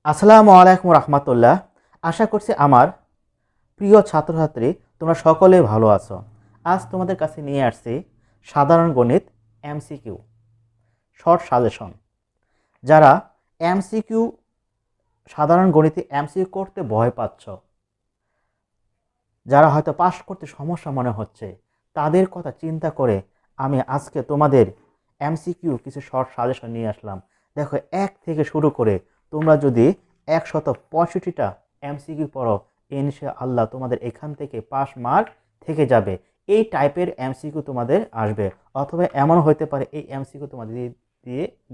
আসসালামু আলাইকুম রহমতুল্লাহ। আশা করছি আমার প্রিয় ছাত্রছাত্রী তোমরা সকলে ভালো আছো। আজ তোমাদের কাছে নিয়ে আসছি সাধারণ গণিত এমসিকিউ শর্ট সাজেশন। যারা এমসিকিউ সাধারণ গণিতে এমসিকিউ করতে ভয় পাচ্ছ, যারা হয়তো পাস করতে সমস্যা মনে হচ্ছে, তাদের কথা চিন্তা করে আমি আজকে তোমাদের এমসিকিউ কিছু শর্ট সাজেশন নিয়ে আসলাম। দেখো, এক থেকে শুরু করে তোমরা যদি 165টা এমসিকিউ পড়ো, ইনশাআল্লাহ তোমাদের এখান থেকে পাস মার্ক থেকে যাবে। এই টাইপের এমসিকিউ তোমাদের আসবে, অথবা এমন হতে পারে এই এমসিকিউ তোমাদের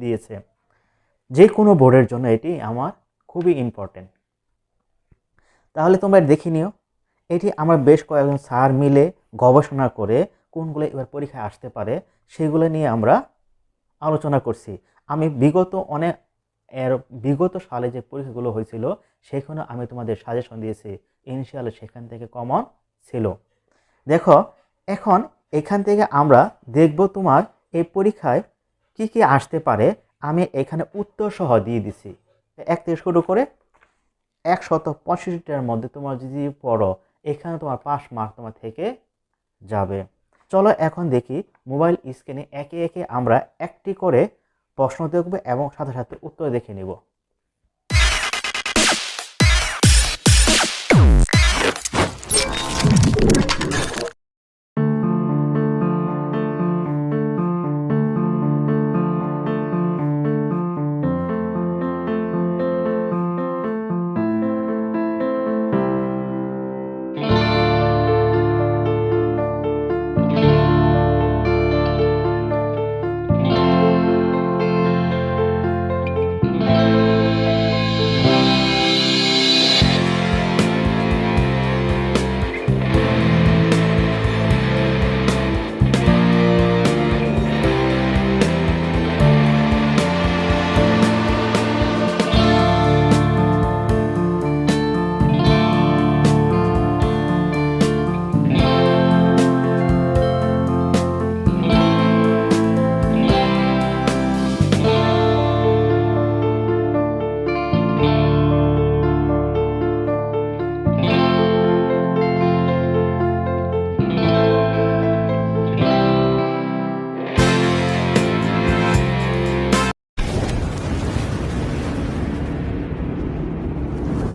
দিয়েছে। যে কোনো বোর্ডের জন্য এটি আমার খুবই ইম্পর্টেন্ট। তাহলে তোমরা দেখে নিও। এটি আমরা বেশ কয়েকজন স্যার মিলে গবেষণা করে কোনগুলো এবার পরীক্ষায় আসতে পারে সেগুলো নিয়ে আমরা আলোচনা করছি। আমি বিগত সালে যে পরীক্ষাগুলো হয়েছিল সেখানে আমি তোমাদের সাজেশন দিয়েছি, ইনশাআল্লাহ সেখান থেকে কমন ছিল। দেখো, এখন এখান থেকে আমরা দেখব তোমার এই পরীক্ষায় কি কি আসতে পারে। আমি এখানে উত্তর সহ দিয়ে দিছি। এক থেকে শুরু করে 165টার মধ্যে তোমার যদি পড়ো, এখানে তোমার পাস মার্ক তোমার থেকে যাবে। চলো এখন দেখি মোবাইল স্ক্রিনে একে একে আমরা একটি করে প্রশ্ন দেখব এবং সাথে সাথে উত্তর দেখে নিব।